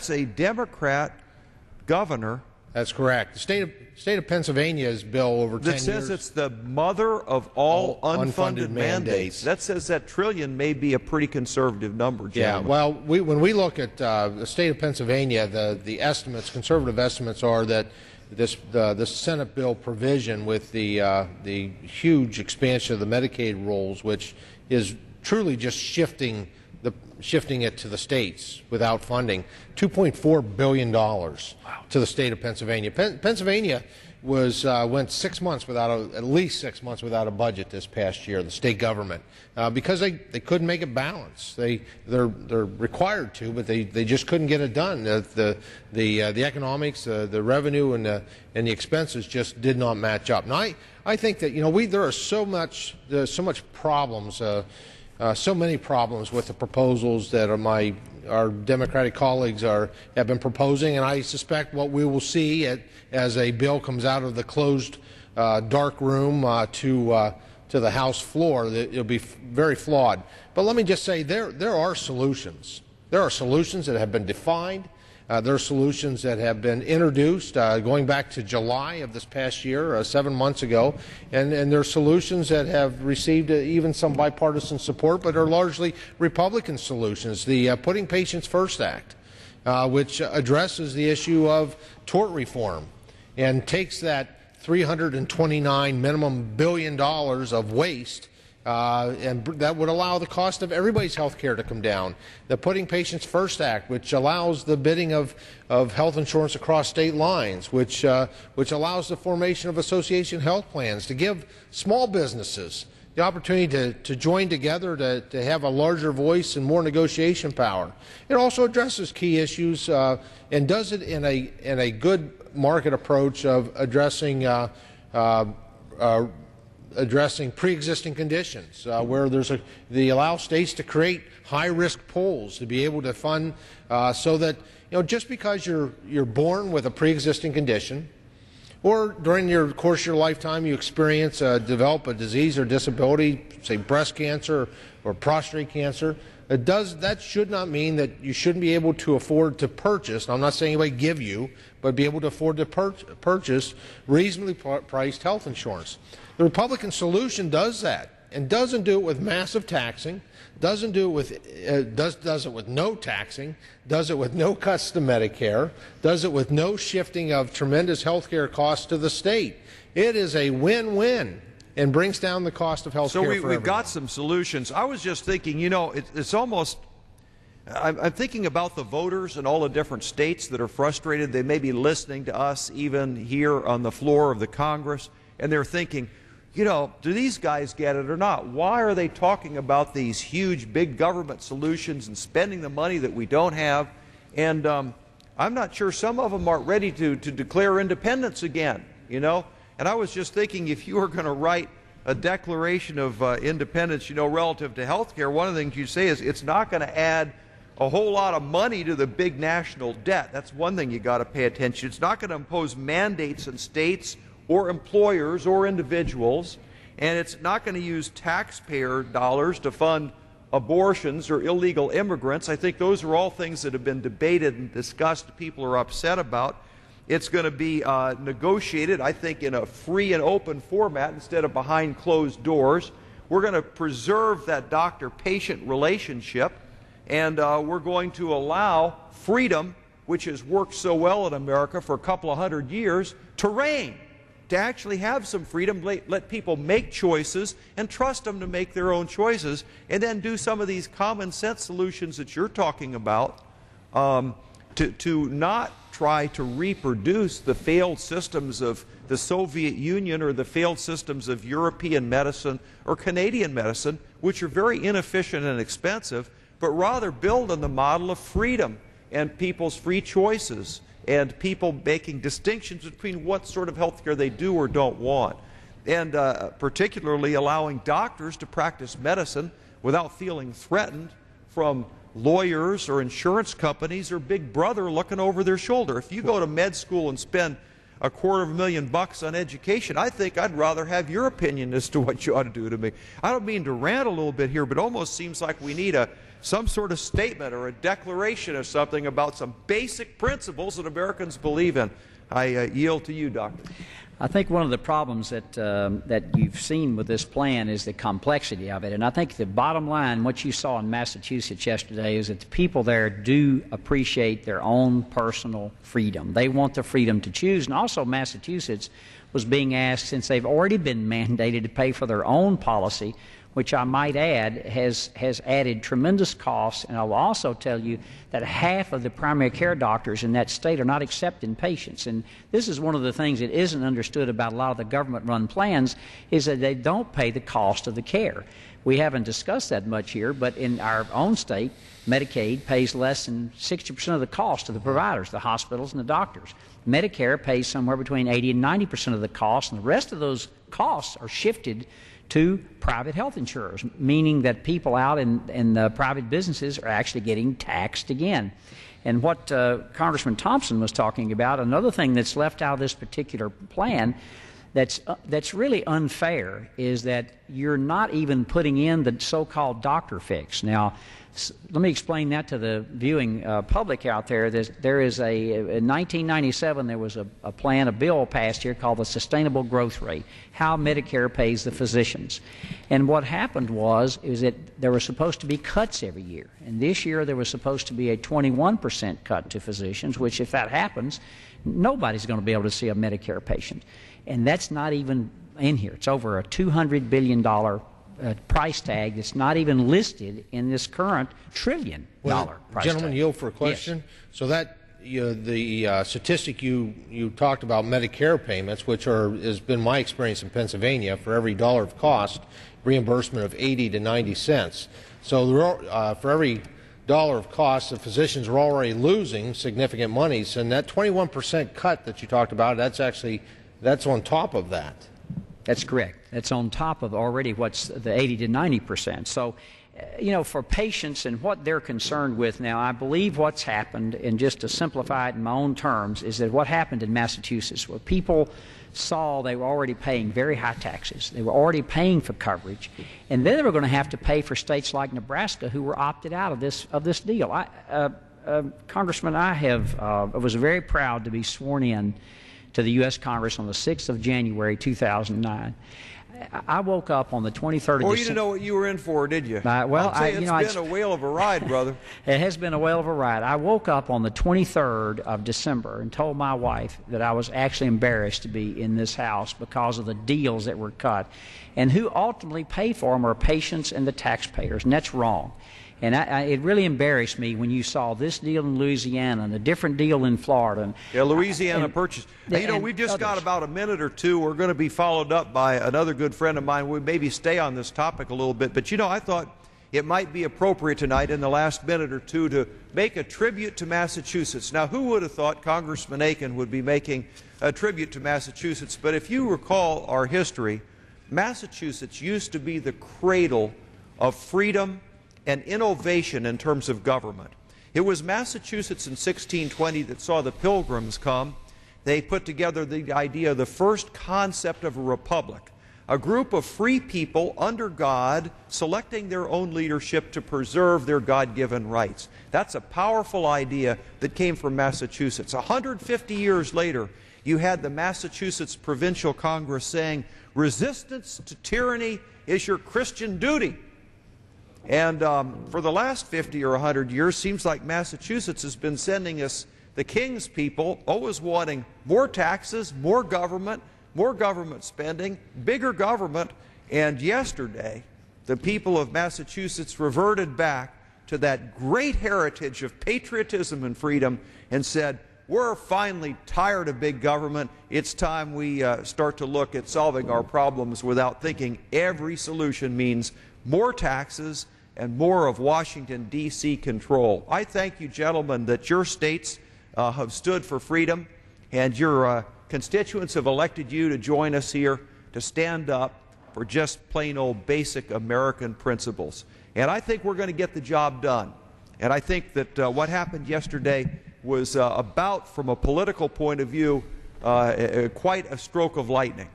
that's a Democrat governor. That's correct. The state of Pennsylvania's bill over 10 years. That says it's the mother of all unfunded mandates. That says that trillion may be a pretty conservative number, gentlemen. Yeah, well, when we look at the state of Pennsylvania, the estimates, conservative estimates, are that the Senate bill provision with the huge expansion of the Medicaid rolls, which is truly just shifting it to the states without funding, $2.4 billion to the state of Pennsylvania. Pennsylvania went 6 months without at least 6 months without a budget this past year, the state government, because they couldn't make it balance. They're required to, but they just couldn't get it done. The economics, the revenue, and the expenses just did not match up. Now I think that there are so much problems. So many problems with the proposals that our Democratic colleagues have been proposing, and I suspect what we will see as a bill comes out of the closed dark room to the House floor, that it'll be very flawed. But let me just say there are solutions. There are solutions that have been defined. There are solutions that have been introduced going back to July of this past year, 7 months ago, and there are solutions that have received even some bipartisan support, but are largely Republican solutions. The Putting Patients First Act, which addresses the issue of tort reform and takes that $329 minimum billion of waste, and that would allow the cost of everybody's health care to come down. The Putting Patients First Act, which allows the bidding of health insurance across state lines, which allows the formation of association health plans to give small businesses the opportunity to join together to have a larger voice and more negotiation power. It also addresses key issues and does it in a good market approach of addressing pre-existing conditions, where they allow states to create high-risk pools to be able to fund, so that just because you're born with a pre-existing condition, or during your course of your lifetime you develop a disease or disability, say breast cancer or prostate cancer, that should not mean that you shouldn't be able to afford to purchase. Now, I'm not saying anybody give you, but be able to afford to purchase reasonably priced health insurance. The Republican solution does that, and doesn't do it with massive taxing, doesn't do it with does it with no taxing, does it with no cuts to Medicare, does it with no shifting of tremendous health care costs to the state. It is a win-win and brings down the cost of health care for everyone. So we've got some solutions. I was just thinking, it's almost, I'm thinking about the voters in all the different states that are frustrated. They may be listening to us even here on the floor of the Congress, and they're thinking, do these guys get it or not? Why are they talking about these huge, big government solutions and spending the money that we don't have? And I'm not sure some of them aren't ready to declare independence again, And I was just thinking, if you were going to write a declaration of independence, relative to health care, one of the things you say is it's not going to add a whole lot of money to the big national debt. That's one thing you got to pay attention. It's not going to impose mandates on states or employers or individuals, and it's not going to use taxpayer dollars to fund abortions or illegal immigrants. I think those are all things that have been debated and discussed, people are upset about. It's going to be negotiated, I think, in a free and open format instead of behind closed doors. We're going to preserve that doctor-patient relationship, and we're going to allow freedom, which has worked so well in America for a couple of hundred years, to reign. To actually have some freedom, let people make choices and trust them to make their own choices, and then do some of these common sense solutions that you're talking about, to not try to reproduce the failed systems of the Soviet Union or the failed systems of European medicine or Canadian medicine, which are very inefficient and expensive, but rather build on the model of freedom and people's free choices, and people making distinctions between what sort of health care they do or don't want, and particularly allowing doctors to practice medicine without feeling threatened from lawyers or insurance companies or Big Brother looking over their shoulder. If you go to med school and spend $250,000 on education, I think I'd rather have your opinion as to what you ought to do to me. I don't mean to rant a little bit here, but it almost seems like we need some sort of statement or a declaration of something about some basic principles that Americans believe in. I yield to you, Doctor. I think one of the problems that you've seen with this plan is the complexity of it. And I think the bottom line, what you saw in Massachusetts yesterday, is that the people there do appreciate their own personal freedom. They want the freedom to choose. And also Massachusetts was being asked, since they've already been mandated to pay for their own policy, which I might add has added tremendous costs. And I will also tell you that half of the primary care doctors in that state are not accepting patients. And this is one of the things that isn't understood about a lot of the government-run plans, is that they don't pay the cost of the care. We haven't discussed that much here, but in our own state, Medicaid pays less than 60% of the cost to the providers, the hospitals and the doctors. Medicare pays somewhere between 80 and 90% of the cost, and the rest of those costs are shifted to private health insurers, meaning that people out in the private businesses are actually getting taxed again. And what Congressman Thompson was talking about, another thing that's left out of this particular plan that's really unfair, is that you're not even putting in the so-called doctor fix. Now, let me explain that to the viewing public out there. In 1997, there was a bill passed here called the Sustainable Growth Rate, how Medicare pays the physicians. And what happened is that there were supposed to be cuts every year. And this year there was supposed to be a 21% cut to physicians, which if that happens, nobody's going to be able to see a Medicare patient. And that's not even in here. It's over a $200 billion price tag that's not even listed in this current $1 trillion price Gentleman, tag. yield for a question. Yes. So that the statistic you talked about, Medicare payments, which has been my experience in Pennsylvania, for every dollar of cost, reimbursement of 80 to 90 cents. So for every dollar of cost, the physicians are already losing significant monies, and that 21% cut that you talked about, that's on top of that. That's correct. That's on top of already what's the 80 to 90%. So, for patients and what they're concerned with now, I believe what's happened, and just to simplify it in my own terms, is that what happened in Massachusetts, where people saw they were already paying very high taxes, they were already paying for coverage, and then they were going to have to pay for states like Nebraska who were opted out of this deal. Congressman, I was very proud to be sworn in to the U.S. Congress on the 6th of January, 2009. I woke up on the 23rd of December. Well, you didn't know what you were in for, did you? Well, it's been a whale of a ride, brother. It has been a whale of a ride. I woke up on the 23rd of December and told my wife that I was actually embarrassed to be in this house because of the deals that were cut. And who ultimately paid for them are patients and the taxpayers, and that's wrong. And it really embarrassed me when you saw this deal in Louisiana and a different deal in Florida. Yeah, Louisiana Purchase. Hey, we've just got about a minute or two. We're going to be followed up by another good friend of mine. We maybe stay on this topic a little bit. But, I thought it might be appropriate tonight in the last minute or two to make a tribute to Massachusetts. Now, who would have thought Congressman Akin would be making a tribute to Massachusetts? But if you recall our history, Massachusetts used to be the cradle of freedom and innovation in terms of government. It was Massachusetts in 1620 that saw the Pilgrims come. They put together the idea of the first concept of a republic, a group of free people under God selecting their own leadership to preserve their God-given rights. That's a powerful idea that came from Massachusetts. 150 years later, you had the Massachusetts Provincial Congress saying, "Resistance to tyranny is your Christian duty." And for the last 50 or 100 years, seems like Massachusetts has been sending us, the king's people, always wanting more taxes, more government spending, bigger government. And yesterday, the people of Massachusetts reverted back to that great heritage of patriotism and freedom and said, we're finally tired of big government. It's time we start to look at solving our problems without thinking every solution means more taxes and more of Washington, D.C. control. I thank you, gentlemen, that your states have stood for freedom, and your constituents have elected you to join us here to stand up for just plain old basic American principles. And I think we're going to get the job done. And I think that what happened yesterday was about, from a political point of view, quite a stroke of lightning.